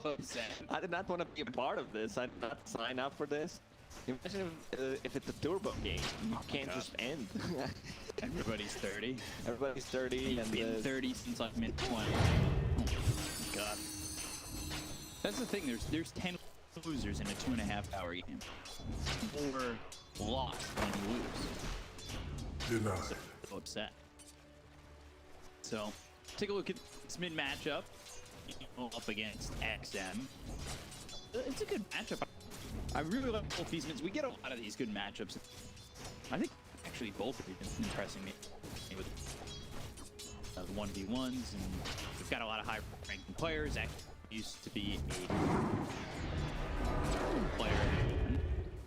so upset. I did not want to be a part of this. I did not sign up for this. Imagine if it's a turbo game. You can't just end. Everybody's 30. Everybody's 30. I've been 30 since I've been 20. Oh my god. That's the thing. There's 10 losers in a 2.5-hour game. 4 lost when you lose. Denied. So upset. So take a look at this mid matchup. Up against XM. It's a good matchup. I really like both these mids. We get a lot of these good matchups. I think actually both of these been impressing me with the 1v1s, and we've got a lot of high-ranking players. Actually used to be a player.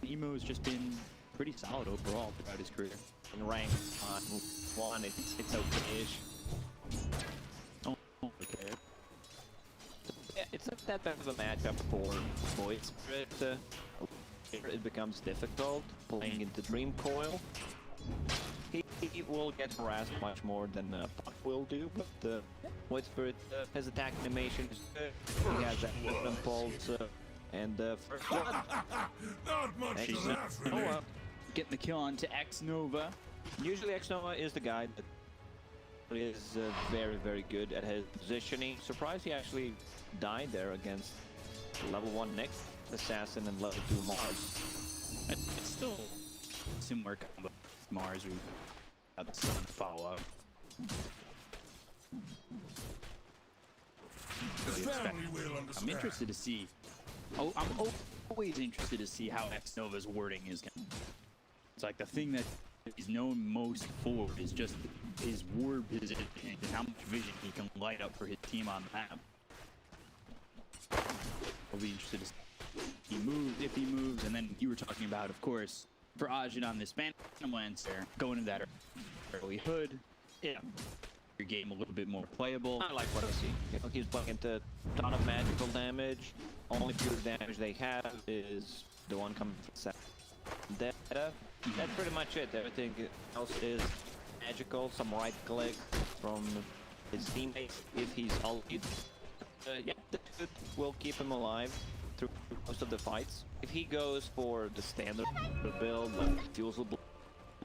Emo's just been pretty solid overall throughout his career. In rank 1, it's okay-ish. Oh, okay. Yeah, it's not that bad of a matchup for Void Spirit. It becomes difficult playing into Dream Coil. He will get harassed much more than Puck will do, but Void Spirit his attack animation is good. He has that Wyvern pulse and first blood. Not much of that for me. Getting the kill on to xNova. Usually xNova is the guy that is very, very good at his positioning. Surprised he actually died there against level 1 Next Assassin and level 2 Mars. It's still similar combo with Mars. We have some follow-up. The family will understand. I'm interested to see. Oh, I'm always interested to see how xNova's wording is going. It's like the thing that he's known most for is just his ward position and how much vision he can light up for his team on the map. I'll be interested to see he moves, if he moves, and then you were talking about, of course, for AhJit on this Phantom Lancer, going into that early hood. Yeah. Your game a little bit more playable. I like what I see. You know, he's playing into a ton of magical damage. Only pure damage they have is the one coming from Dota. That's pretty much it. Everything else is magical. Some right click from his teammates if he's ulted. Yeah, that will keep him alive through most of the fights. If he goes for the standard build, like Fusel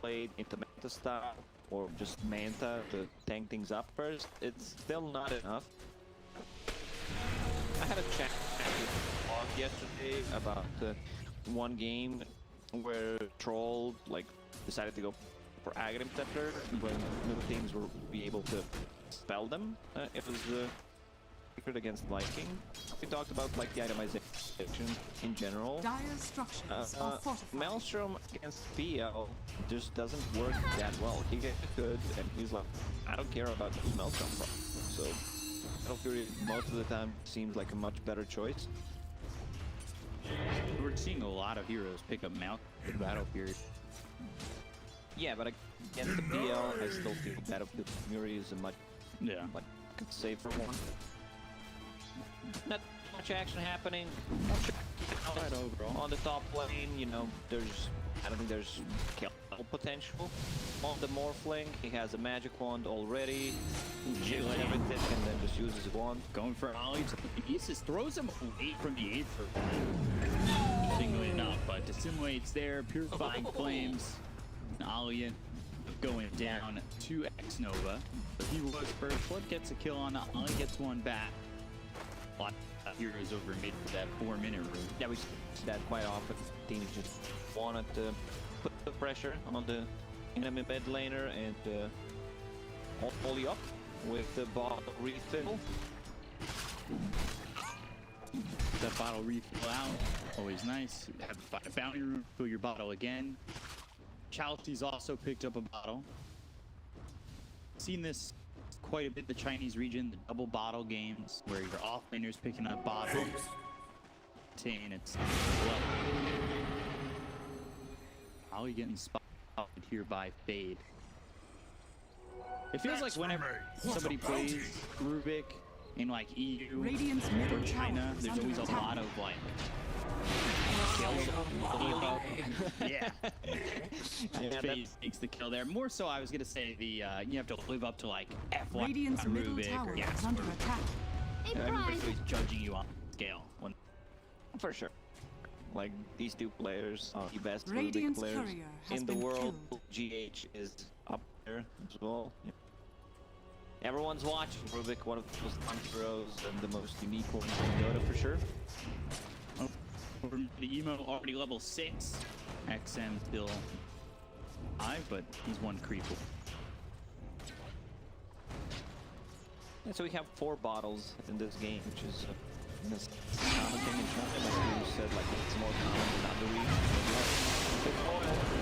Blade into Manta style, or just Manta to tank things up first, it's still not enough. I had a chat with Vlog yesterday about one game where Troll decided to go for Aghanim Scepter when new teams will be able to spell them. It was secret against Viking. We talked about the itemization in general. Dire structures are fortified. Maelstrom against PL just doesn't work that well. He gets good and he's like, I don't care about this Maelstrom problem. So Battle Fury most of the time seems like a much better choice. We're seeing a lot of heroes pick up Mount in Battle Fury. Yeah, but against the PL, I still feel Battle Fury is a much safer one. Not much action happening. Right overall. On the top lane, you know, I don't think there's kill potential. On the Morphling, he has a magic wand already. Jiggles everything and then just uses a wand. Going for Ollie. He just throws him away from the 8th. Interestingly enough, but Dissimulate's there, purifying flames. And Ollie going down to xNova. But he was first. Blood gets a kill on it. Ollie gets one back. A lot of heroes over mid for that 4-minute room. Yeah, we see that quite often. Teams just wanted to put the pressure on the enemy mid laner and volley up with the bottle refill. That bottle refill out, always nice. Have a bounty room, fill your bottle again. Chalice also picked up a bottle. Seen this quite a bit in the Chinese region, the double bottle games, where your off-laners picking up bottles. It's Ollie getting spotted here by Fade. It feels like whenever somebody plays Rubick in EU or China, there's always a lot of Fade takes the kill there. More so, I was gonna say you have to live up to F1 Radiant's middle Rubick tower or is under attack. everybody's judging you on scale. When For sure. Like, these two players are the best Rubick Radiant's players courier has in the been world. killed. GH is up there as well. Yeah. Everyone's watching Rubick, one of the most fun heroes and the most unique ones in Dota for sure. the emo already level 6. XM still 5, but he's one creep. And so we have 4 bottles in this game, which is a common thing in China. Like you said, like it's more common than other regions.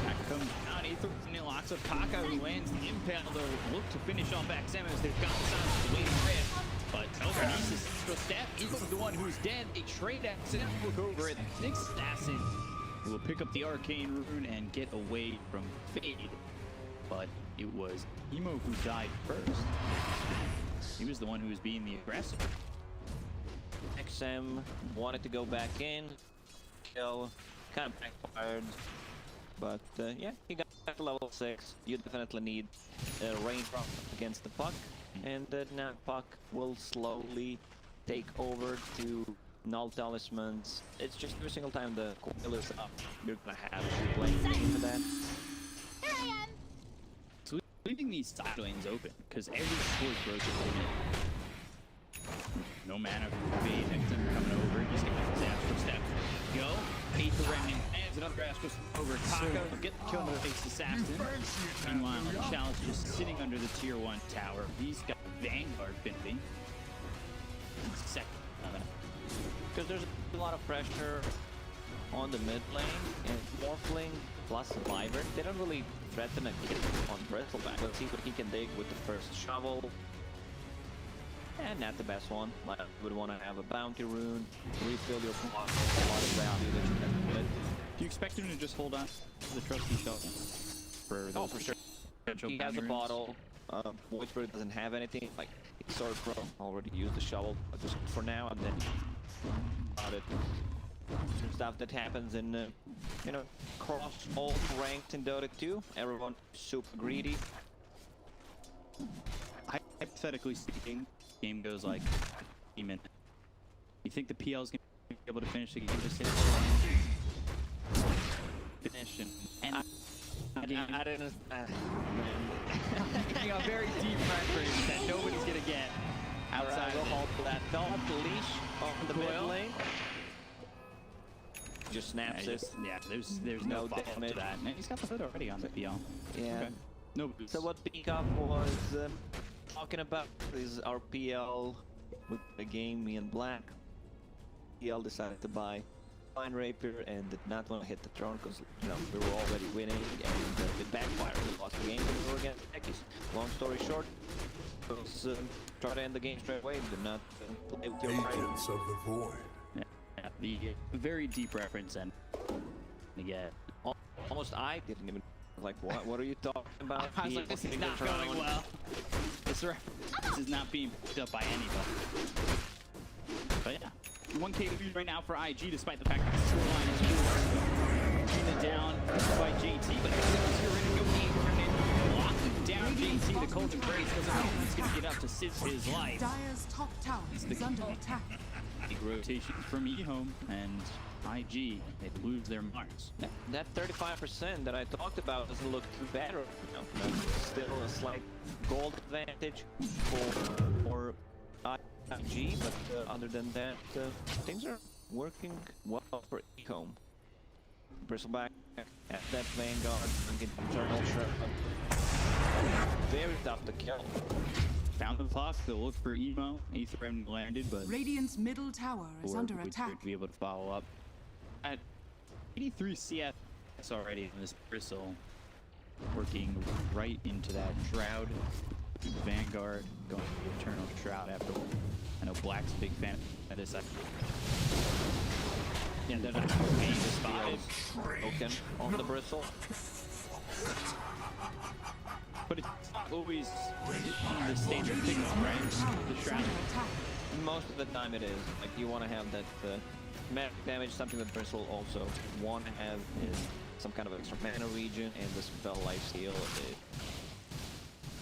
Back comes down, Ether locks up Kaka, who lands the impale. They'll look to finish off XM as they've got the waiting red. But telekinesis will step. Eagle's the one who's dead. They trade XM, look over at Nick's assassin, who will pick up the arcane rune and get away from Fade. But it was Emo who died first. He was the one who was being the aggressor. XM wanted to go back in, kill, kind of backfired, but yeah, he got to level 6. You definitely need a range drop against the puck, and now puck will slowly take over to null talismans. It's just every single time the coil is up, you're gonna have to play into that. Here I am. So leaving these side lanes open, because every sword broken. No mana for Fade. Next time coming over, he's gonna his astral step. Go. Aether Remnant lands another astral step over Kaka. He'll get the kill on the face assassin. Meanwhile, Chalice just sitting under the tier 1 tower. He's got Vanguard finishing. Second. Because there's a lot of pressure on the mid lane, and Morphling plus Wyvern, they don't really threaten a kill on Bristleback. Let's see what he can dig with the first shovel. And not the best one. Like, you would want to have a bounty rune, refill your block, a lot of value that you can get. Do you expect him to just hold on to the trusty shovel? For sure. He has a bottle. Voidbird doesn't have anything. Like, Sword Pro already used the shovel, but just for now, and then about it. Some stuff that happens in, you know, cross all ranked in Dota 2. Everyone super greedy. Hypothetically speaking, game goes like 3 minutes. You think the PL is going to be able to finish the game? Just hit finish and I didn't. getting a very deep reference that nobody's going to get outside We'll of hold that. Fell off the leash on the mid lane. Just snaps it. There's no follow-up damage. to that. And he's got the hood already on the PL. Yeah. Okay. No boost. So what Pickup was talking about is our PL with the game, me and Black. PL decided to buy Fine Rapier and did not want to hit the throne because, you know, we were already winning and it backfired. We lost the game and we were against Techies. Long story short, was try to end the game straight away. Did not play with your Agents of the Void. Yeah, the very deep reference and again. Almost I didn't even like what are you talking about? I was like, this is not going well. This is not being picked up by anybody. But yeah, 1K lead right now for IG, despite the fact that the scoreline is poor. Down by JT, but here in a go game, locking down JT. The Cauldron Grace doesn't know he's going to get up to save his life. Dire's top tower is under attack. Big rotation from EHOME and IG, they lose their marks. That 35% that I talked about doesn't look too bad. You know, still a slight gold advantage for IG, but other than that, things are working well for EHOME. Bristleback at that Vanguard and get Eternal Shroud. Very tough to kill. Found the puck, they'll look for Emo. Aether Remnant landed, but Radiant's middle tower is under attack. To be able to follow up. At 83 CS already in this Bristle, working right into that Shroud. Vanguard going to the Eternal Shroud after. I know Black's a big fan of this. Yeah, they're not being spotted. Broken on the Bristle. But it's not always the standard thing, right? The Shroud. Most of the time it is. Like, you want to have that magic damage. Something that Bristle also want to have is some kind of extra mana region, and the spell life steal.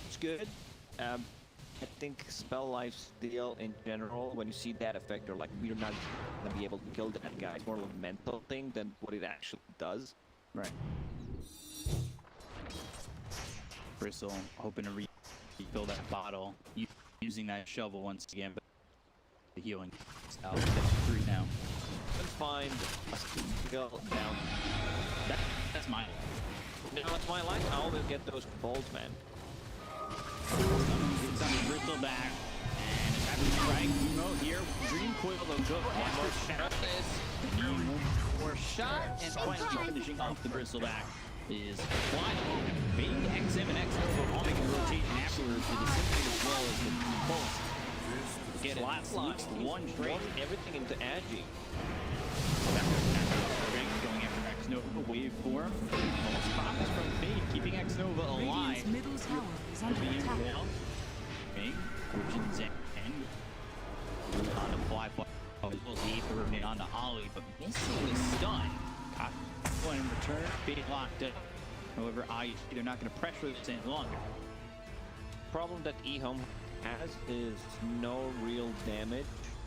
It's good. I think spell lifesteal in general, when you see that effect, you're like, you're not gonna be able to kill that guy. It's more of a mental thing than what it actually does. Right. Bristle hoping to refill that bottle, using that shovel once again, but the healing is out. 3 now. Let's find a skill down. That's my life. No, it's my life. I always get those bolts, man. It's on the Bristleback, and it's having to strike. Emo here, Dream Coil, they'll go after Chalice. More shot, and finally finishing off the Bristleback is flying. Big XM and xNova all making the rotation afterwards for the Symphony as well as the Pulse. Get Last it. one trade. Everything into AhJit. Going after xNova, waveform. Almost promise from Fade, keeping xNova alive. Radiant's middle tower is under Being attack. well. Big, Origins end. On the flyfly. He threw it on to Ollie, but missing the stun. Kaka in return, being locked up. However, they're not going to pressure this any longer. Problem that EHOME has is no real damage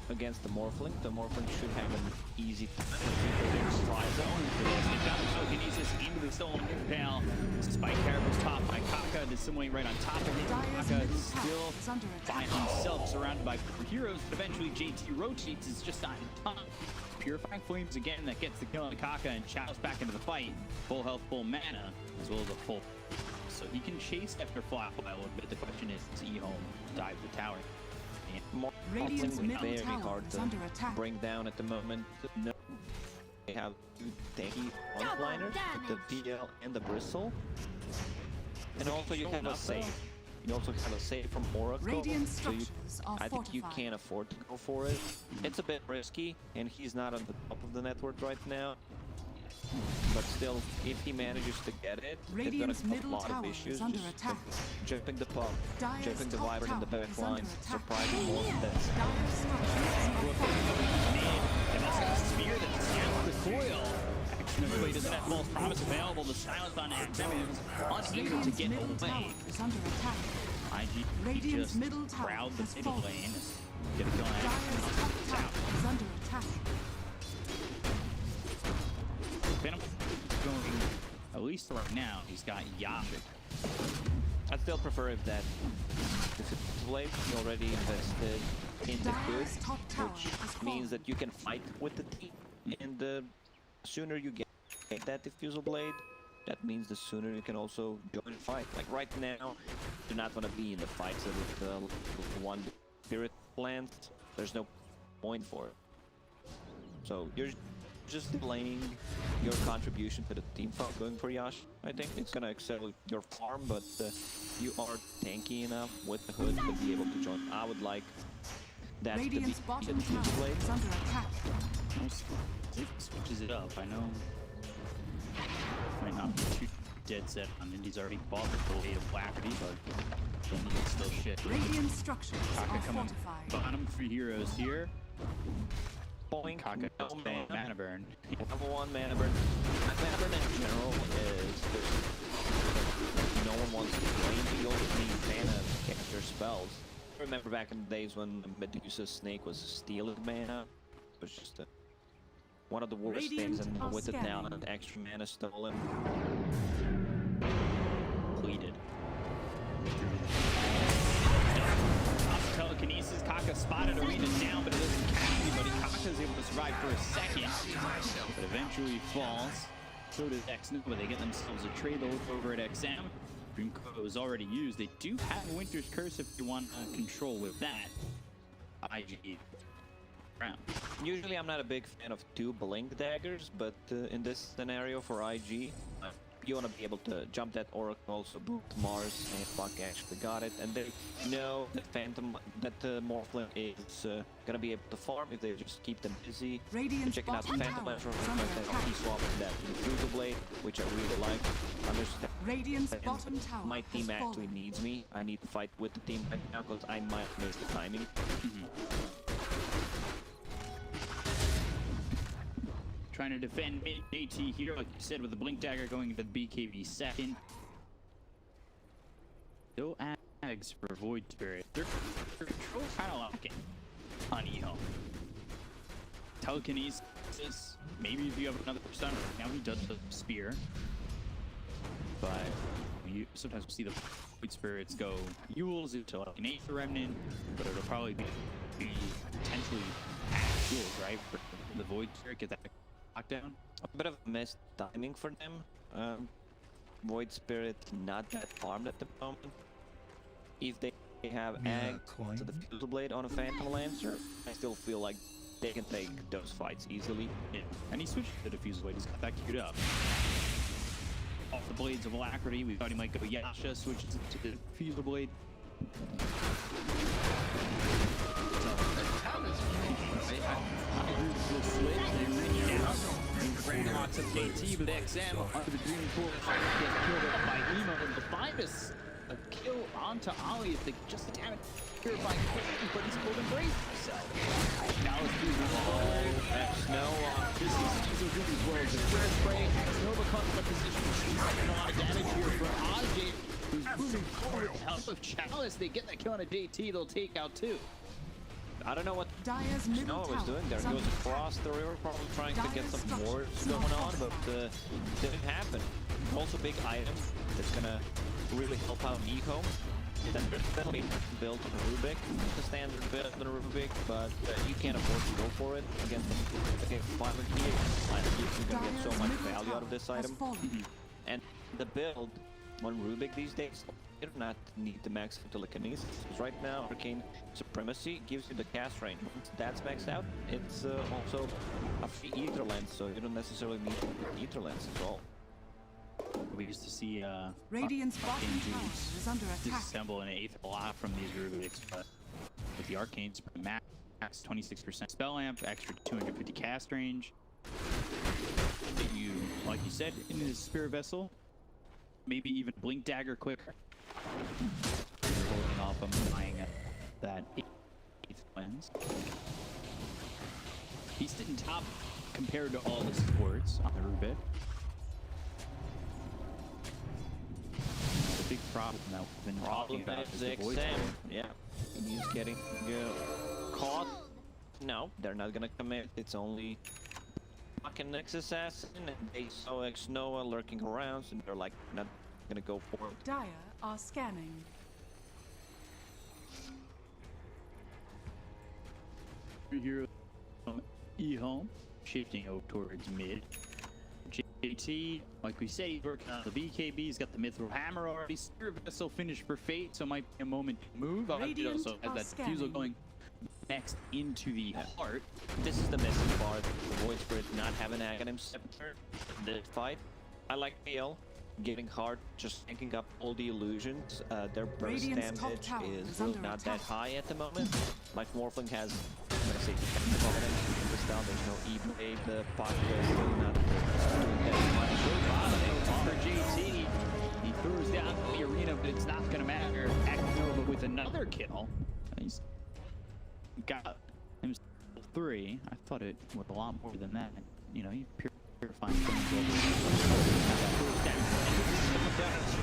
against the Morphling. The Morphling should have an easy time. Fly zone for this. They've got the telekinesis into the stolen impale. Spike Carrot was topped by Kaka, dissimulating right on top of him. Dire's Kaka middle is tower still is under by attack. himself, surrounded by heroes, but eventually JT rotates. It's just not in time. Purifying Flames again, that gets the kill on Kaka and Chalice back into the fight. Full health, full mana, as well as a full. So he can chase after Flyfly a little bit. The question is, does EHOME dive the tower? Radiant's Morphling middle very tower hard is to under attack. bring down at the moment. No, they have 2 tanky onliners with the PL and the Bristle. And also you have a save. You also have a save from Oracle. Radiant So you, structures are I think you fortified. can't afford to go for it. It's a bit risky, and he's not on the top of the network right now. But still, if he manages to get it, Radiant's it's gonna middle cause a lot tower of issues. is under Just attack. jumping the pop, Dire's jumping the top Wyvern in the tower back is under line, attack. surprising more than that. Dire's structures are fortified. And that's a spear that snaps the coil. xNova doesn't have false promise available. The silence on XM is unable to Radiant's get middle tower away. is under attack. AhJit Radiant's just middle tower crowd the has middle fallen. lane. Get a kill on Dire's top XM. tower is under attack. Venom going, at least right now, he's got AhJit. I'd still prefer if it's late, you already invested in the good, Dire's top tower which has means fallen. that you can fight with the team. And the sooner you get that diffusal blade, that means the sooner you can also join the fight. Like right now, you're not gonna be in the fight, so with one spirit lands, there's no point for it. So you're just delaying your contribution to the team fight going for Yash. I think it's gonna accelerate your farm, but you are tanky enough with the hood to be able to join. I would like that Radiant's to be bottom the diffusal tower blade. is under attack. It switches it up, I know. Might not be too dead set on it. He's already bought the full 8 of Blackerby, but then he can still shit. Radiant structures Kaka are coming fortified. bottom 3 heroes here. Boink, Kaka no goes mana burn. Number 1 mana burn. Mana burn in general is no one wants to play. You always need mana to cast your spells. I remember back in the days when Medusa's snake was stealing mana. It was just one of the worst Radiant things, and are with it down, scanning. an extra mana stolen. Completed. Telekinesis, Kaka spotted Arena down, but it doesn't catch anybody. Kaka's able to survive for a second, but eventually falls. So does xNova. They get themselves a trade over at XM. Dreamcoat is already used. They do have Winter's Curse if you want control with that. AhJit round. Usually I'm not a big fan of 2 blink daggers, but in this scenario for IG, you want to be able to jump that Oracle, so boot Mars, and Buck actually got it, and they know that Morphling is gonna be able to farm if they just keep them busy. Radiant's Checking out the bottom Phantom tower Lance from is under attack. he swapped that Diffusal Blade, which I really like. Understand. Radiant's And bottom tower my team has actually fallen. needs me. I need to fight with the team right now because I might miss the timing. Trying to defend mid AT here, like you said, with the Blink Dagger going into the BKB second. Still AhJit Ags for Void Spirit. They're kind of like it on EHOME. Telekinesis, maybe if you have another stunner. Now he does the spear. But you sometimes see the Void Spirits go Yules into like an Aether Remnant, but it'll probably be potentially Yules, right? For the Void Spirit, get that lockdown. A bit of missed timing for them. Void Spirit not that farmed at the moment. If they have Ag to the Fusel Blade on a Phantom Lancer, I still feel like they can take those fights easily. Yeah. And he switched to the Fusel Blade, he's got that queued up. Off the Blades of Alacrity, we thought he might go Yasha, switches to the Fusel Blade. Lots of KT, but XM under the Dream Pool gets killed up by Emo, and the Fibus a kill onto Ollie if they just damn it purifying quickly, but he's pulled and braced himself. Now it's xNova. This is Diesel doing as well as the first spray. xNova comes in position. She's taking a lot of damage here from AhJit, who's moving forward with the help of Chalice. They get that kill on a JT, they'll take out two. I don't know what Dire's middle xNova was doing there. He tower goes is under across the river, probably trying to get some Dire's wars structures going not on, but didn't happen. Also big item that's gonna really help out EHOME. Then there's definitely built on Rubick, the standard build on Rubick, but you can't afford to go for it against 5 here. I think you're gonna get so much value out of this item. And the build on Rubick these days, you do not need the max telekinesis. Right now, Arcane Supremacy gives you the cast range. Once that's maxed out, it's also a free Ether Lens, so you don't necessarily need Ether Lens at all. We used to see Radiant's bottom Arcane tower Juice is under attack. disassemble an eighth a lot from these Rubicks, but with the Arcanes, max 26% spell amp, extra 250 cast range. You, like you said, in his Spirit Vessel, maybe even Blink Dagger quicker. Holding off on buying that 8th lens. He's sitting top compared to all the supports on the Rubick. The big problem that we've been talking about is the voice. Yeah, he's getting caught. No, they're not gonna commit. It's only fucking Nexus Assassin, and they saw xNova lurking around, so they're like not gonna go for it. Dire are scanning. Here, EHOME shifting over towards mid. JT, like we said, he's working on the BKB. He's got the Mithril Hammer already. Spirit Vessel finished for Fate, so might be a moment to move. AhJit also has that Fusel going next into the heart. This is the missing part. The Void Spirit not having Aghanim Scepter in this fight. I like PL getting hard, just tanking up all the illusions. Their burst Radiant's top damage tower is is under not that attack. high at the moment. Like Morphling has, I'm gonna say, this down. There's no E-Blade. The Pocket is still not doing that much. For JT, he throws down the arena, but it's not going to matter. xNova with another kill. He's got himself 3. I thought it was a lot more than that. You know, he purifying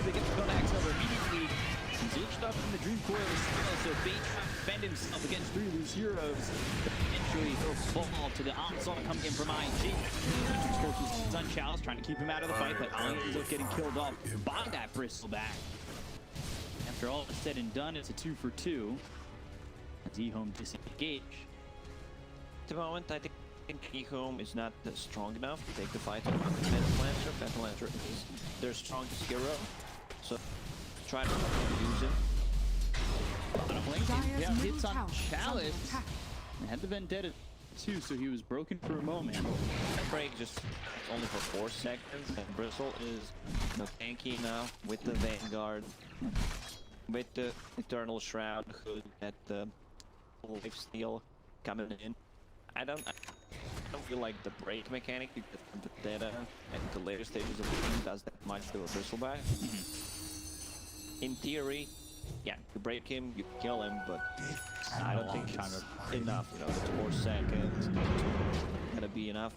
they get to go next over immediately. He's itched up in the Dream Coil as well, so Fate trying to defend himself against 3 of these heroes. Eventually, he'll fall to the onslaught coming in from AhJit. Matrix forces on Chalice, trying to keep him out of the fight, but Ali ends up getting killed off by that Bristleback. After all is said and done, it's a 2 for 2. As EHOME disengage. At the moment, I think EHOME is not strong enough to take the fight on Phantom Lancer. Phantom Lancer is their strongest hero, so try to use him. Yeah, Dire's hits middle on tower is under Chalice. attack. And had the Vendetta too, so he was broken for a moment. That break just only for 4 seconds, and Bristle is tanky now with the Vanguard, with the Eternal Shroud Hood at the lifesteal coming in. I don't feel like the break mechanic you get from the Vendetta at the later stages of the game does that much to a Bristleback. In theory, yeah, you break him, you kill him, but I don't think it's enough. You know, the 4 seconds gonna be enough.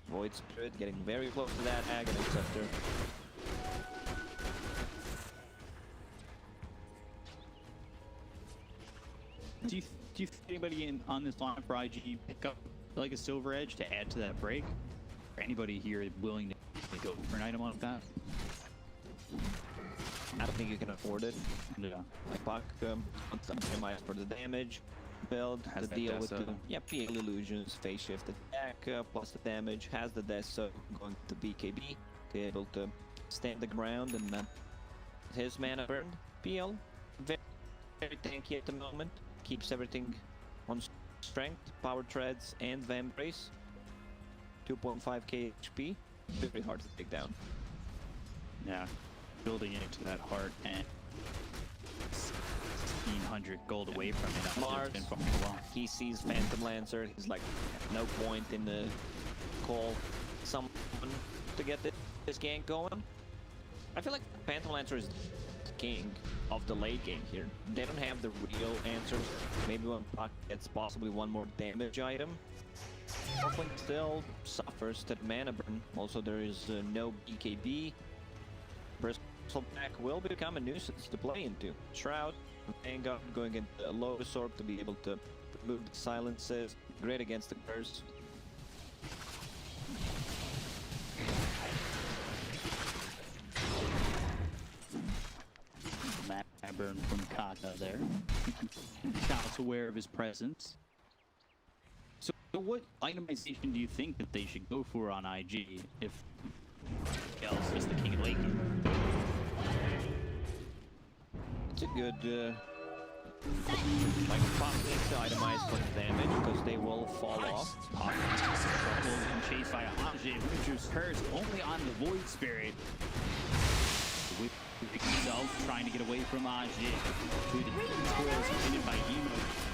Void Spirit getting very close to that Aghanim Scepter. Do you think anybody on this line for IG pick up like a silver edge to add to that break? Or anybody here willing to go for an item like that? I don't think you can afford it. Yeah. Like Puck wants to optimize for the damage build, Has to that deal with Dessa. the PL illusions, phase shift attack, plus the damage, has the Dessa going to BKB, be able to stand the ground and his mana burn. PL, very, very tanky at the moment, keeps everything on strength, power treads, and Vambrace. 2.5k HP, very hard to take down. Yeah. Building into that heart and 1,600 gold away from it. Mars, It's been fucking well. he sees Phantom Lancer, he's like, no point in the call someone to get this gank going. I feel like Phantom Lancer is the king of the late game here. They don't have the real answers. Maybe when Puck gets possibly one more damage item. Morphling still suffers that mana burn. Also, there is no BKB. Bristleback will become a nuisance to play into. Shroud, Vanguard going into a Lotus Orb to be able to remove the silences. Great against the curse. Burn from Kaka there. Chalice aware of his presence. So what itemization do you think that they should go for on IG if Chalice is the king of late game? It's a good like Puck needs to itemize for the damage because they will fall off. Puck being chased by AhJit, Winter's Curse only on the Void Spirit. Wyvern himself trying to get away from AhJit. Through the squirrels defended by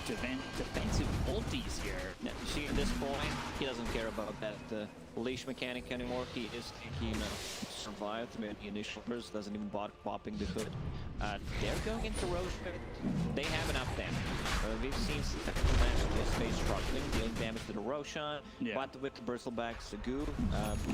defensive ultis here. Now, you see, at this point, he doesn't care about that leash mechanic anymore. He is thinking survived. Maybe the initial burst doesn't even bother popping the hood. They're going into Roche Pit. They have enough damage. We've seen this phase struggling, dealing damage to the Roshan, but with the Bristleback's goo,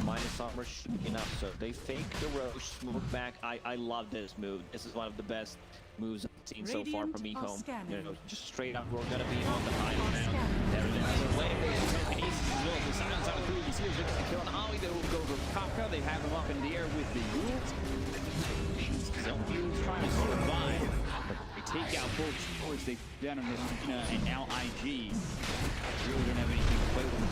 minus armor should be enough. So they fake the Roche, move back. I love this move. This is one of the best moves I've seen so far from EHOME. You know, just straight up, we're gonna be on the high now. There it is. Away from the aces as well. The silence on the crew. You see there's looking to kill an Ollie. They will go for Kaka. They have him up in the air with the Yules. Yules trying to survive. They take out both sports. They down in the arena, and now IG really don't have anything to play with.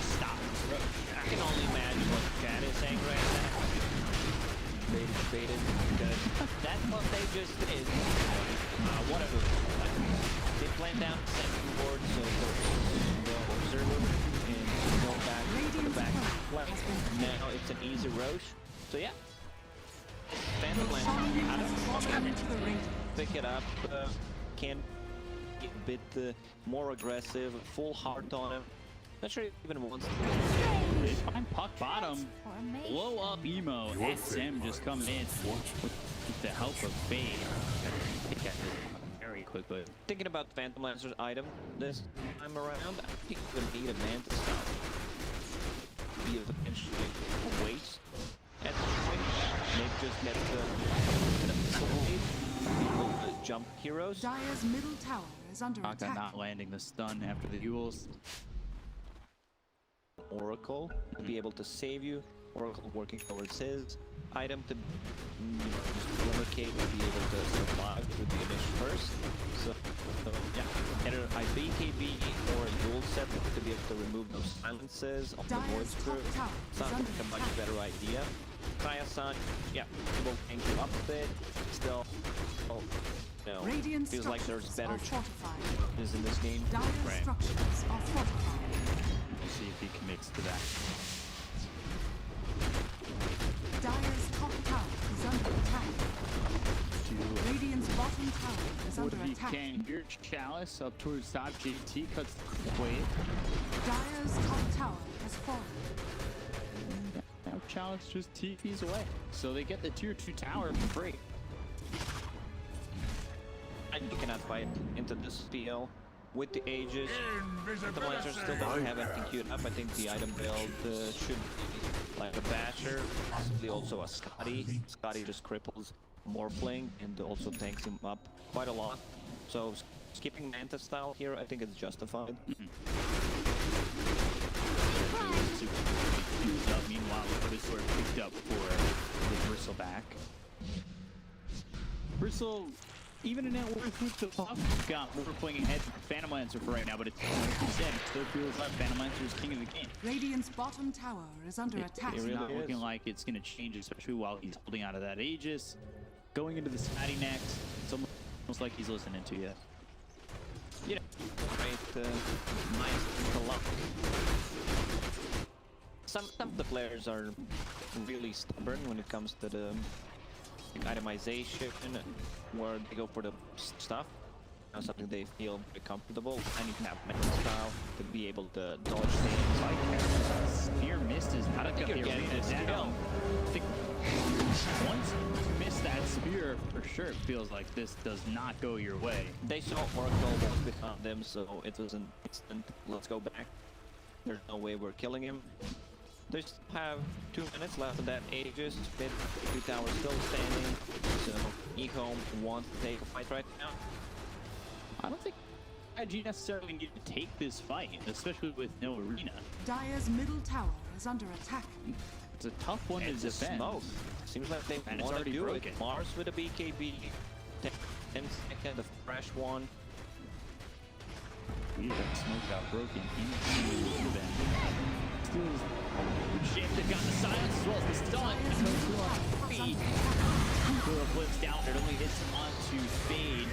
Just stop this roach. I can only imagine what the chat is saying right now. Baited, because that's what they just did. Whatever. They planned down the second board, so the observer and go back to the back left. Now it's an easy Roche. So yeah. Phantom Lancer, I don't know. Pick it up, can get a bit more aggressive, full heart on him. Not sure he even wants to. They find Puck bottom. Blow up emo. SM just coming in with the help of Fade. Pick at it very quickly. Thinking about Phantom Lancer's item this time around, I think you're gonna need a man to stop. Be able to potentially waste at this point. Maybe just get the jump heroes. Dire's middle tower is under Kaka attack. not landing the stun after the Yules. Oracle to be able to save you. Oracle working towards his item to just replicate to be able to survive with the initial burst. So yeah, either a BKB or a dual set to be able to remove those silences on the voice crew. Sounds like a much better idea. Kaya-san, yeah, will tank you up a bit. Still, no, Radiant feels like there's better fortified. chances in this game. Dire Right. structures are fortified. We'll see if he commits to that. Dire's top tower is under attack. Radiant's bottom tower is What under if he attack. can? Here's Chalice up towards top. JT cuts the wave. Dire's top tower has fallen. Now Chalice just TP's away. So they get the tier 2 tower for free. And you cannot fight into this PL with the Aegis. The Lancer still doesn't have anything queued up. I think the item build should be like a Basher, possibly also a Scotty. Scotty just cripples Morphling and also tanks him up quite a lot. So skipping Manta style here, I think it's justified. Meanwhile, the sword picked up for the Bristleback. Bristle, even in net worth with the puff, got Morphling ahead for Phantom Lancer for right now, but it's like you said, it still feels like Phantom Lancer is king of the game. Radiant's bottom tower is under attack. It's really not is. looking like it's going to change, especially while he's holding out of that Aegis. Going into the Snatty next, it's almost like he's listening to you. You know, great, nice to luck. Some of the players are really stubborn when it comes to the itemization, where they go for the stuff, something they feel very comfortable. I need to have mental style to be able to dodge things like Spear missed his I don't think you're getting this down. I think once you miss that spear, for sure it feels like this does not go your way. They saw Oracle was behind them, so it was an instant, let's go back. There's no way we're killing him. They still have 2 minutes left of that Aegis. Mid 2 towers still standing, so EHOME wants to take a fight right now. I don't think AhJit necessarily need to take this fight, especially with no arena. Dire's middle tower is under attack. It's a tough one to It's a defend. smoke. Seems like they And it's want to already do broken. it. Mars with a BKB. 10 seconds, the fresh one. That smoke got broken into the bend. Still, Shifted got the silence as well as the stun. Flips down, it only hits onto Fade.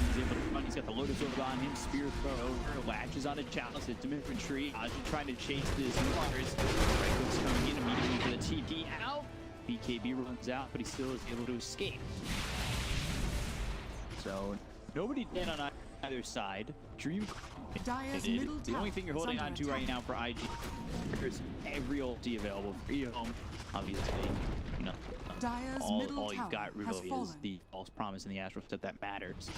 He's able to run. He's got the Lotus Orb on him, spear throw over, latches onto Chalice, it's infantry. AhJit trying to chase this Waters. Franco's coming in immediately for the TP out. BKB runs out, but he still is able to escape. So, nobody dead on either side. Dream Dire's did. middle The only thing you're tower is holding on under to right attack. now for AhJit is every ulti available for EHOME. Obviously, you know, Dire's all middle you've tower got has really is fallen. the false promise in the Astral Step that matters.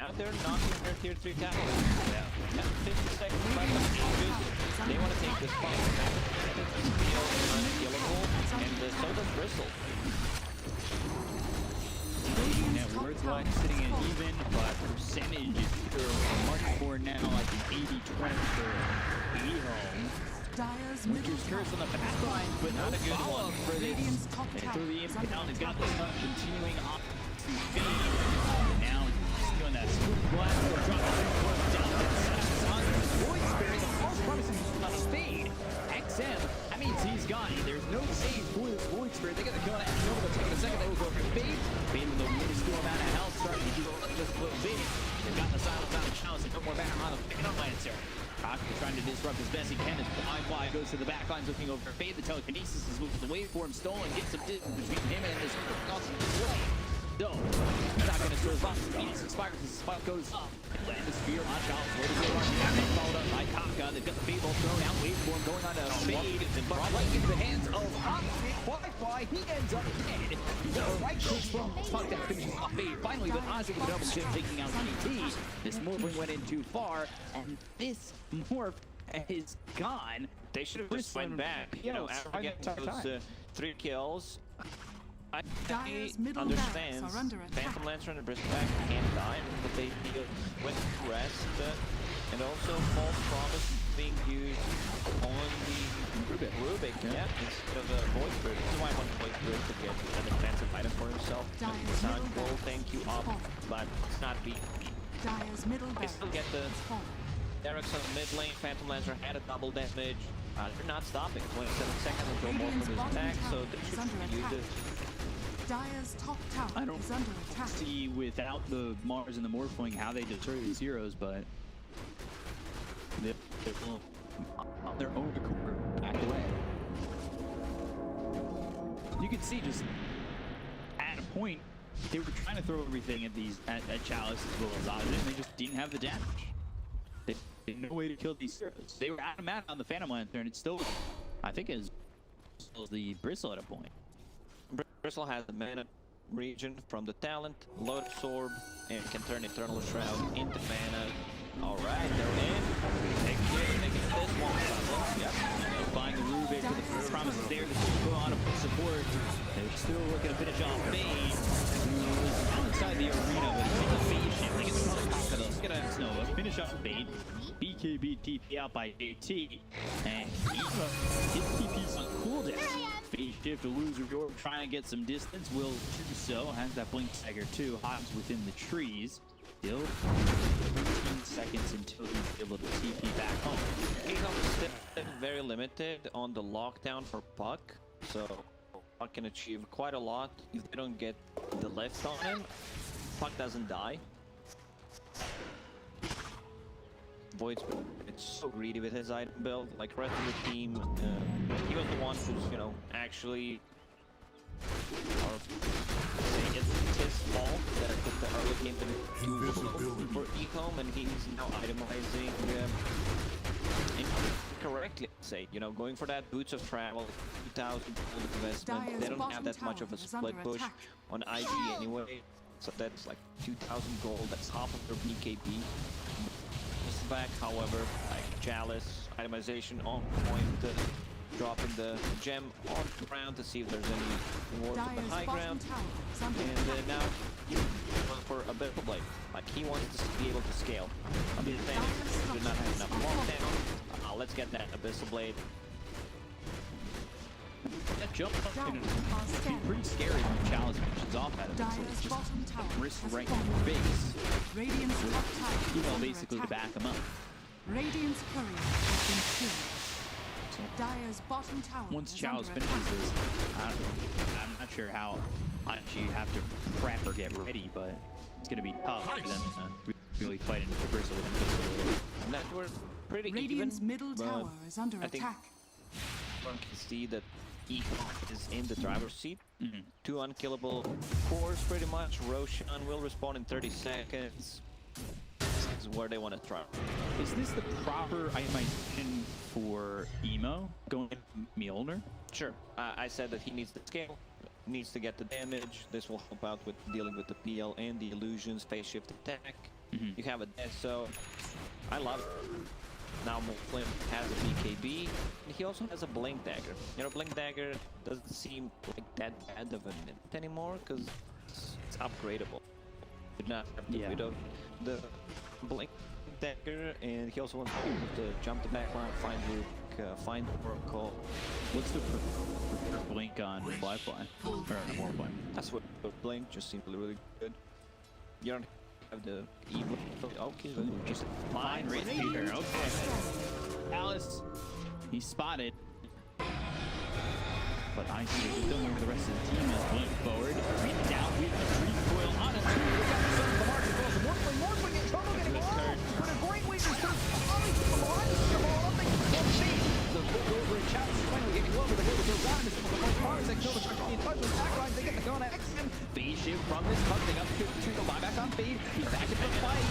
Out there knocking their tier 3 towers. Yeah. 50 seconds left on Aegis. They want to take this fight. It's unkillable, and so does Bristle. Net worth wise sitting at even, but percentage is either much more now like an 80-20 for EHOME. Dire's middle Winter's Curse on tower the back line, but not a good one for this. Radiant's top And tower through the is imp under down, he's got attack. the stun continuing on to Fade. Now he's doing that smooth blast, dropping down to the on the Void Spirit. The false promises on a Fade. XM, that means he's gone. There's no save for the Void Spirit. They're gonna kill that Nova. They'll take a second. They will go for Fade. Fade with a minuscule amount of health, starting to do just a little bit. They've got the silence out of Chalice and no more back on the Phantom Lancer. Kaka trying to disrupt as best he can as flyfly goes to the back lines looking over Fade. The telekinesis is moving away for him. Stolen gets some distance between him and this awesome display. So, he's not going to throw his box. He expires as the spike goes up. And land the spear on Chalice. What is it? Followed up by Kaka. They've got the Fade ball thrown out. Wait for him going on to Fade. But right into the hands of flyfly. He ends up dead. He got a right click from Puck that finishes off Fade. Finally, but AhJit with a double chip taking out CT. This Morphling went in too far. And this Morph is gone. They should have just went back. You know, after getting those 3 kills. I Dire's middle understand barracks are under attack. Phantom Lancer and the Bristleback can't die, but they deal with rest and also false promise being used on the Rubick, yeah, instead of a Void Spirit. This is why I want Void Spirit to get an defensive item for himself. Dire's It's not middle gold, barracks thank you, is up, fallen. but it's not beat. Dire's middle They barracks still get the is fallen. Derek's on the mid lane. Phantom Lancer had a double damage. They're not stopping. 27 seconds until more Radiant's from his bottom attack, so tower they is should under use attack. it. Dire's top tower I don't is under attack. see without the Mars and the Morphling how they deter these heroes, but they will on their own accord back away. You can see just at a point they were trying to throw everything at these at Chalice as well as AhJit, and they just didn't have the damage. They had no way to kill these heroes. They were out of mana on the Phantom Lancer, and it's still, I think, as the Bristle at a point. Bristle has the mana region from the talent, Lotus Orb, and can turn Eternal Shroud into mana. Alright, they're in. Taking this one. Yep. Buying the Rubick with the first promises there to go on to put support. They're still looking to finish off Fade, who was inside the arena, but it's a phase shift. They get the Kaka though. Let's get out of xNova. Finish off bait. BKB TP out by JT. And Eva, his TP's on cooldown. Phase shift to loser York trying to get some distance. Will do so. Has that blink dagger too. Hides within the trees. Still 15 seconds until he's able to TP back home. EHOME is still very limited on the lockdown for Puck, so Puck can achieve quite a lot if they don't get the lift on him. Puck doesn't die. Void's it's so greedy with his item build. Like rest of the team, he was the one who's actually. It's his fault that the early game didn't do for EHOME, and he's now itemizing incorrectly. Say, going for that boots of travel, 2,000 gold investment. They don't have that much of a split push on IG anyway, so that's like 2,000 gold. That's half of their BKB. Back, however, like Chalice itemization on point. Dropping the gem on the ground to see if there's any wards on the high ground. And now going for a bit of a blade. Like he wants to be able to scale. On the advantage, he did not have enough lockdown. Let's get that Abyssal Blade. That jump can be pretty scary when Chalice pushes off at it. So it's just risk right in your face. Basically to back him up. Radiant's courier has been killed. Dire's bottom tower. Once Chalice finishes this, I'm not sure how much you have to prep or get ready, but it's going to be tough for them to really fight into the Bristle with him. And that we're pretty Radiant's even, middle tower is under I think attack. one can see that EHOME is in the driver's seat. Two unkillable cores pretty much. Roshan will respawn in 30 seconds. This is where they want to try. Is this the proper itemization for Emo going Mjolnir? Sure. I said that he needs to scale, needs to get the damage. This will help out with dealing with the PL and the illusions, phase shift attack. You have a death, so I love it. Now Morphling has a BKB, and he also has a blink dagger. Blink dagger doesn't seem like that bad of a mint anymore because it's upgradable. You do not have to get rid of the blink dagger, and he also wants to jump the background, find Rubick, find Oracle. What's the blink on flyfly? Or Morphling? That's what blink just seems really good. You don't have the evil. Okay, just fine right here. Okay. Alice, he's spotted. But I see it still where the rest of the team is going forward. Read down with the recoil on a 2. We got the start of the market. Morphling in trouble getting low. But a great way to start falling to the line. The ball up and see. The look over at Chalice finally getting low. The goal goes down. This is the most hard that Killer starts being touched with back lines. They get the gun at XM. Phase shift from this punting up to the buyback on Fade. He's back in the fight.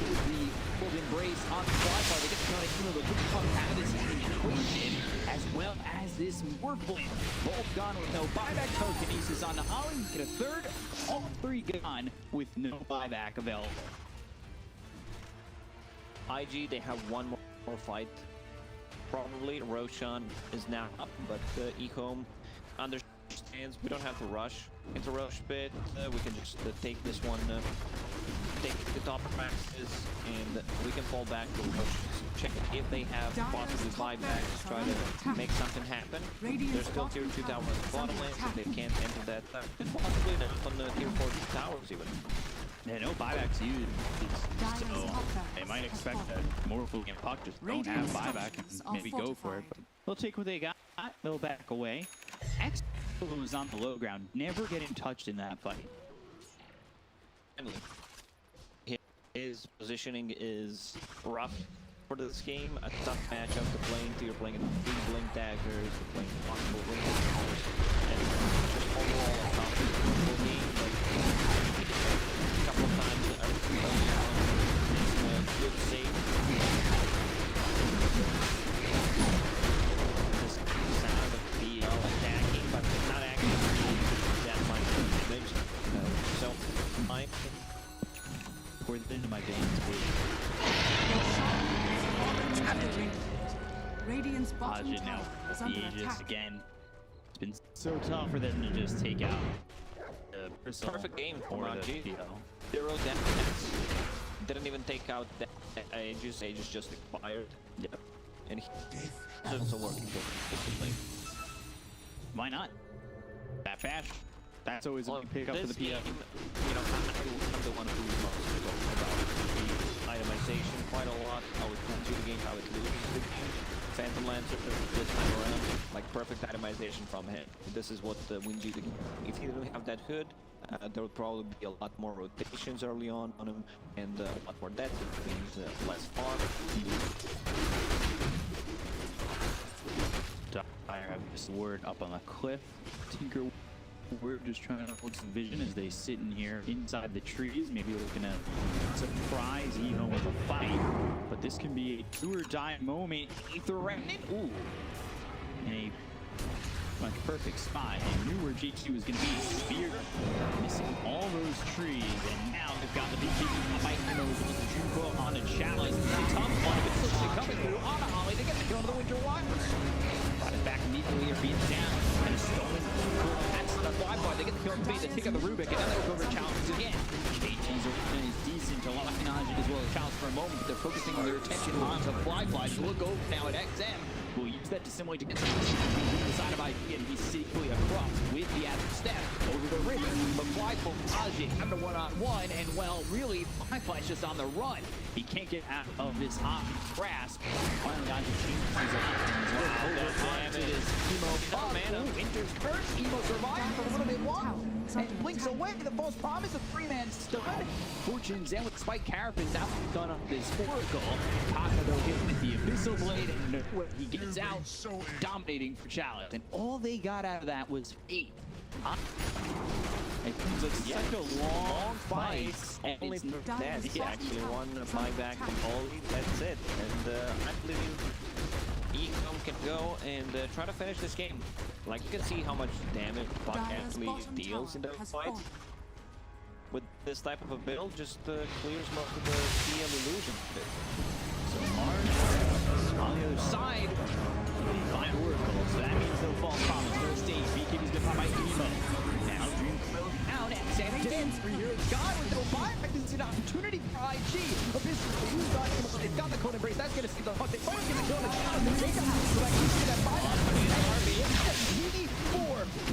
The full embrace on the flyfly. They get the gun at Killer. The good pump out of this equation. As well as this Morphling. Both gone with no buyback. Telekinesis on the Ollie. Get a third. All three gone with no buyback available. IG, they have one more fight. Probably Roshan is now up, but EHOME understands we don't have to rush into rush bit. We can just take this one, take the top practices, and we can fall back to rush. Check if they have possibly buybacks, try to make something happen. There's still tier 2 towers on the bottom lane, so they can't enter that. Possibly on the tier 4 towers even. Yeah, no buybacks used, so they might expect that Morphling and Puck just don't have buyback and maybe go for it. But they'll take what they got, they'll back away. xNova was on the low ground, never getting touched in that fight. His positioning is rough for this game, a tough matchup to play into. You're playing 3 blink daggers, you're playing possible blink daggers, and just overall a tough game, but a couple of times good save. This sound of PL attacking, but not actually that much damage. So, Pour it into my veins, Radiant's bottom AhJit now tower is the under Aegis attack. again. It's been so tough for them to just take out the Bristle Perfect game from or the AhJit. PO. 0 damage. Didn't even take out the Aegis. Aegis just expired. Yep. And he's also working for it. Why not? That bash. That's always a Well, big pick up for the this PO. game, you know, I'm the one who's most talking about the itemization quite a lot. How it wins you the game, how it loses the game. Phantom Lancer this time around, like perfect itemization from him. This is what wins you the game. If he didn't have that hood, there would probably be a lot more rotations early on him, and a lot more deaths, which means less farm. Dire have this word up on the cliff. Tinker, we're just trying to hold some vision as they sit in here inside the trees, maybe looking to surprise EHOME with a fight. But this can be a do or die moment. Aether Remnant, ooh, in a like perfect spot. And knew where G2 was going to be. Spear missing all those trees, and now they've got the big fight with the Dream Coil on a Chalice. It's a tough one, but still coming through on a Holly. They get the kill on the Winter Wyvern. Brought it back immediately, or being down, and a stolen. That's the flyfly. They get the kill on the bait. They take out the Rubick, and now they go over to Chalice again. KT's opening is decent to lock in AhJit as well as Chalice for a moment, but they're focusing on their attention on the flyfly. So look over now at XM. We'll use that to simulate to get to the side of AhJit, and he's safely across with the after step over the river. But flyfly AhJit having a one-on-one, and well, really, flyfly's just on the run. He can't get out of this hot grasp. Finally, AhJit changes his options. It is Emo. Winter's curse. Emo survives for a little bit longer. And blinks away the false promise of 3-man stun. Fortune Zen with Spike Carapace now done up this Oracle. Kaka though hit with the Abyssal Blade, and he gets out, dominating for Chalice. And all they got out of that was fate. It seems like such a long fight. And only for that, he actually won a buyback from Oli. That's it. And I'm believing EHOME can go and try to finish this game. Like, you can see how much damage Buck actually deals in those fights. With this type of a build, just clears most of the CM illusion. So Mars on the other side. Fine Oracle, so that means no false promise. No stage. BKB's been caught by Emo. Now Dream Coil down and Sam Dance for here. God with no buyback. This is an opportunity for IG. Abyssal, who's got him? They've got the code embrace. That's going to see the fuck. They're going to kill the Chalice and take him out. So like, you see that buyback.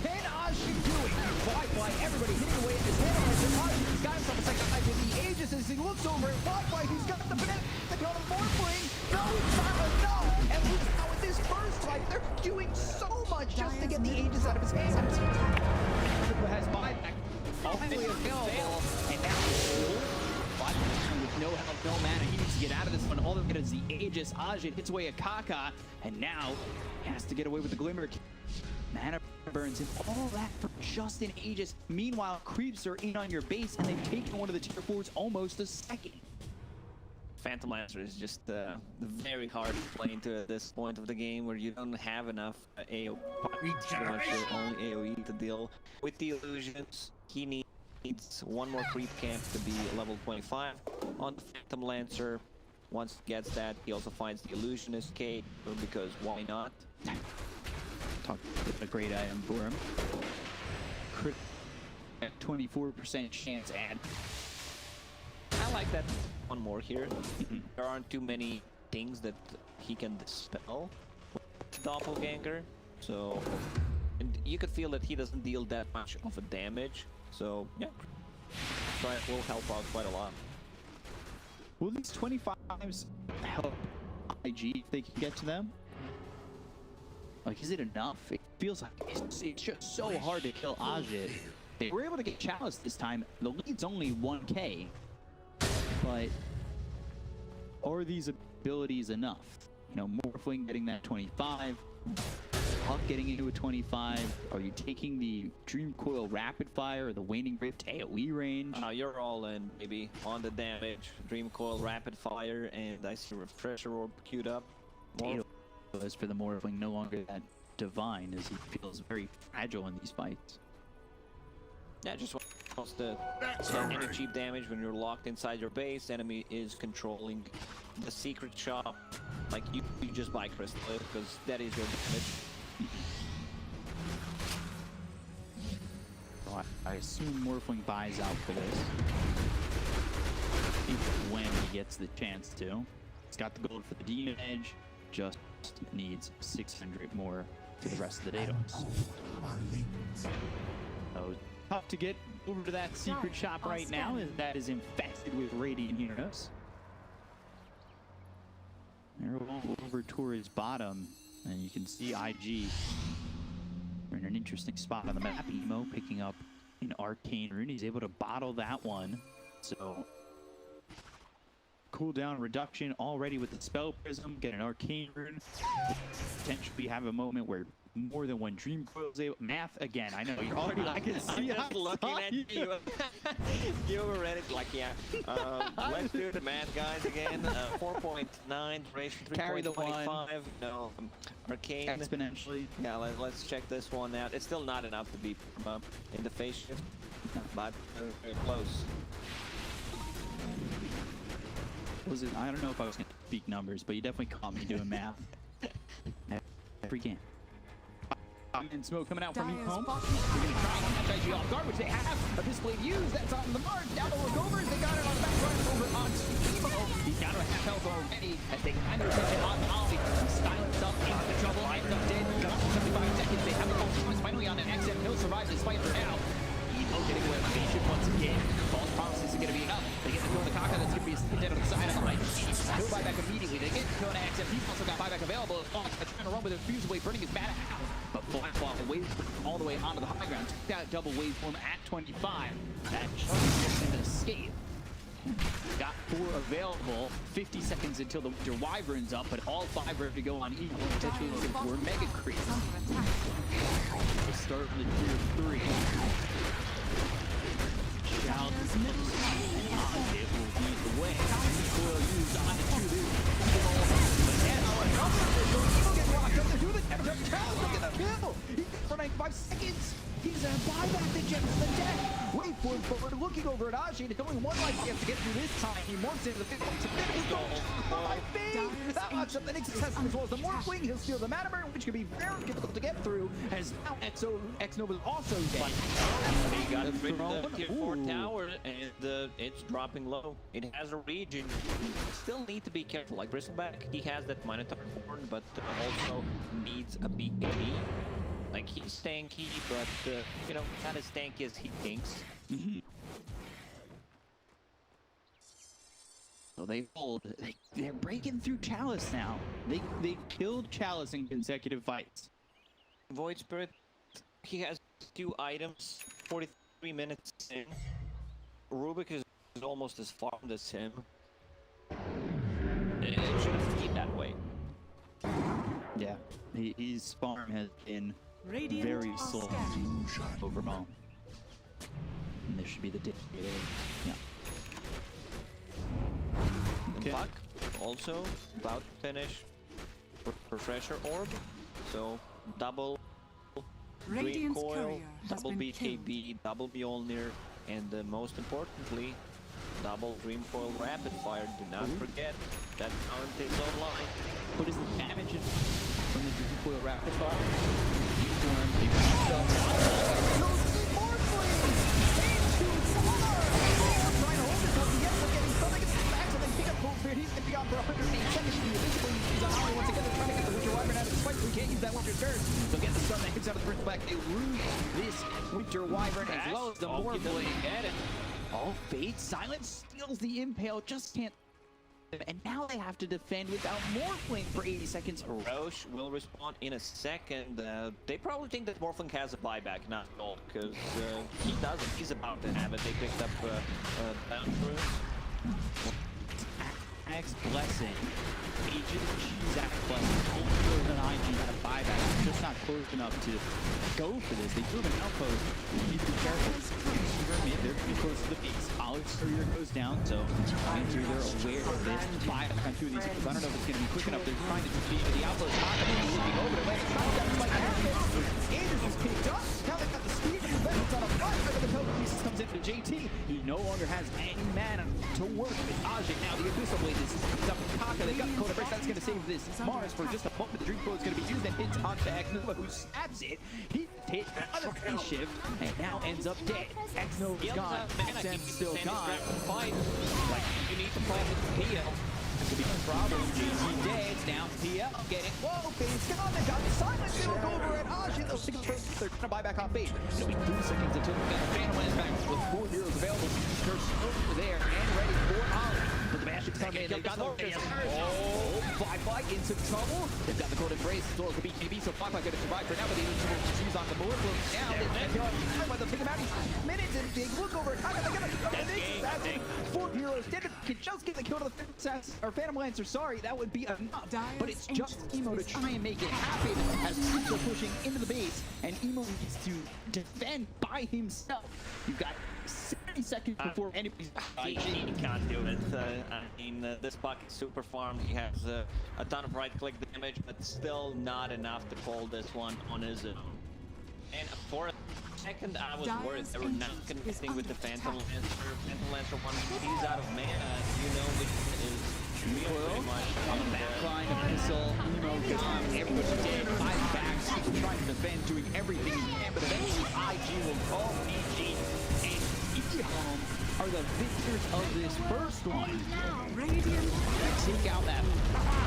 Can AhJit do it? Flyfly, everybody hitting away at this hammer. AhJit's got himself a second life with the Aegis as he looks over at Flyfly, who's got the finesse. They call him Morphling. No, no. And now with this first fight, they're doing so much just to get the Aegis out of his hands. Has buyback. Hopefully a fail. And now with no health, no mana, he needs to get out of this one. All they get is the Aegis. AhJit hits away at Kaka, and now he has to get away with the Glimmer. Mana burns and all that for just an Aegis. Meanwhile, creeps are in on your base, and they've taken one of the tier 4s almost a second. Phantom Lancer is just very hard to play into at this point of the game where you don't have enough AoE, pretty much your only AoE to deal with the illusions. He needs one more creep camp to be level 25 on the Phantom Lancer. Once he gets that, he also finds the Illusionist Cape, because why not? A great item for him. Crit at 24% chance add. I like that one more here. There aren't too many things that he can dispel with Doppelganger, so and you could feel that he doesn't deal that much of a damage. So yeah, that will help out quite a lot. Will these 25s help IG if they can get to them? Like, is it enough? It feels like it's just so hard to kill AhJit. They were able to get Chalice this time. The lead's only 1k. But are these abilities enough? You know, Morphling getting that 25. Puck getting into a 25. Are you taking the Dream Coil Rapid Fire or the Waning Rift AoE range? You're all in, maybe, on the damage. Dream Coil Rapid Fire, and I see Refresher Orb queued up. As for the Morphling, no longer that divine, as he feels very fragile in these fights. Yeah, just wants to any cheap damage when you're locked inside your base. Enemy is controlling the secret shop. Like, you just buy Crystal, because that is your damage. So I assume Morphling buys out for this. I think when he gets the chance to. He's got the gold for the Demon Edge, just needs 600 more to the rest of the Datoms. So tough to get over to that secret shop right now, as that is infested with Radiant Heroes. Arrow over towards bottom, and you can see IG. We're in an interesting spot on the map. Emo picking up an arcane rune. He's able to bottle that one. So cooldown reduction already with the spell prism. Get an arcane rune. Potentially have a moment where more than one dream coil is able. Math again. I know you're already. I can see. I'm just looking at you. You were ready. Like, yeah. Let's do the math, guys. Again. 4.9 duration. 3.25. Carry the one. No. Arcane. Exponentially. Yeah. Let's check this one out. It's still not enough to be in the phase shift, but very close. Was it? I don't know if I was gonna speak numbers, but you definitely caught me doing math. Every game. And smoke coming out from EHOME. We're going to try and catch IG off guard, which they have. A display views. That's on the mark. Down the look over. They got it on the back right over on Emo. He's down to a half health already as they find their attention on Ollie. Silence up into the trouble. Ends up dead. Got 75 seconds. They have a goal. Finally on an XM. He'll survive despite for now. Emo getting away with patient once again. False promises are going to be enough. They get the kill to Kaka. That's going to be dead on the side of the line. He'll buy back immediately. They get the kill to XM. He's also got buyback available. Trying to run with a fuse away, burning his mana out. But flyfly wave all the way onto the high ground. Took out double waveform at 25. That just an escape. Got 4 available. 50 seconds until the Winter Wyvern's up, but all 5 ready to go on Eagle. Potentially looking for Mega Creep. Start with the tier 3. Chalice it will lead the way. Coil used on the 2 loop. But now Eagle gets locked up. They're doing the damage. Chalice look at the kill. He's for 95 seconds. He's gonna buy back the gems to the deck. Wait for it forward, looking over at AhJit. It's only one life he has to get through this time. He morphs into the 50. That locks up the next assassin as well as the Morphling. He'll steal the mana burn, which could be very difficult to get through. As now xNova is also dead. He got it the tier 4 tower, and it's dropping low. It has a region. Still need to be careful. Like Bristleback, he has that Minotaur horn, but also needs a BKB. Like, he's tanky, but, you know, not as tanky as he thinks. So they hold. They're breaking through Chalice now. They killed Chalice in consecutive fights. Void Spirit, he has 2 items, 43 minutes in. Rubick is almost as farmed as him. It shouldn't be that way. Yeah, his farm has been very slow overall. And this should be the day. Yeah. Okay. Buck also about to finish Refresher Orb. So double Green Coil, double BKB, double Mjolnir, and most importantly, double Dream Coil Rapid Fire. Do not forget that current is online. What is the damage from the Dream Coil Rapid Fire? He's going to be on for 108 seconds to be invisible. He's on Ollie once again. They're trying to get the Winter Wyvern out of the fight. We can't use that Winter Surge. They'll get the stun that hits out of the Bristleback. They lose this Winter Wyvern as well as the Morphling. Oh, Fate. Silence steals the Impale. Just can't. And now they have to defend without Morphling for 80 seconds. Roche will respond in a second. They probably think that Morphling has a buyback, not at all, because he doesn't. He's about to have it. They picked up bounce runes. Axe Blessing. AhJit choose Axe Blessing. Older than IG got a buyback. Just not close enough to go for this. They do have an outpost. You need to be careful. They're pretty close to the base. Ollie's career goes down, so they're aware of this. Buyback on 2 of these. I don't know if it's going to be quick enough. They're trying to defeat the outpost. Looking over the way. Anders is picked up. Now they've got the speed and the benefits on a fly. The telekinesis comes in to JT. He no longer has any mana to work with. AhJit now, the Abyssal Blade is up with Kaka. They got the Coda Break. That's going to save this Mars for just a moment. The Dream Flow is going to be used and hits onto xNova, who stabs it. He hit another phase shift and now ends up dead. xNova's gone. XM's still gone. Fight. Like, you need to play with PL. That could be a problem. JT dead. Now PL getting. Whoa, Fade's gone. They got the silent build over at AhJit. They'll stick they're going to buy back on Fade. It'll be 3 seconds until the Phantom lands back with 4 heroes available. Curse over there and ready for Ollie. But the Bash is coming in. They've got the oh, flyfly in some trouble. They've got the Golden Brace as well as the BKB, so flyfly going to survive for now, but they need to choose on the Morphling now. They'll take him out. He's minutes and they look over. Kaka, they're going to 4 heroes dead. Can just get the kill to the Phantom Lancer. Sorry, that would be enough. But it's just Emo to try and make it happen as troops are pushing into the base, and Emo needs to defend by himself. You've got 60 seconds before anybody's He can't do it. I mean, this Buck is super farmed. He has a ton of right-click damage, but still not enough to call this one on his own. And for a second, I was worried they were not connecting with the Phantom Lancer. Phantom Lancer, one he's out of mana, you know, which is pretty much on the back line of Missile. Emo gone. Everybody's dead. 5 backs. He's trying to defend, doing everything he can, but eventually IG will call PG and EHOME are the victors of this first one. Radiant Take out that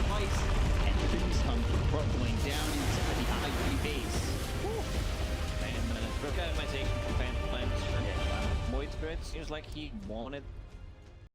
twice and things come crumbling down inside the IG base. And Brooke might take Phantom Lancer. Moid Spirit seems like he wanted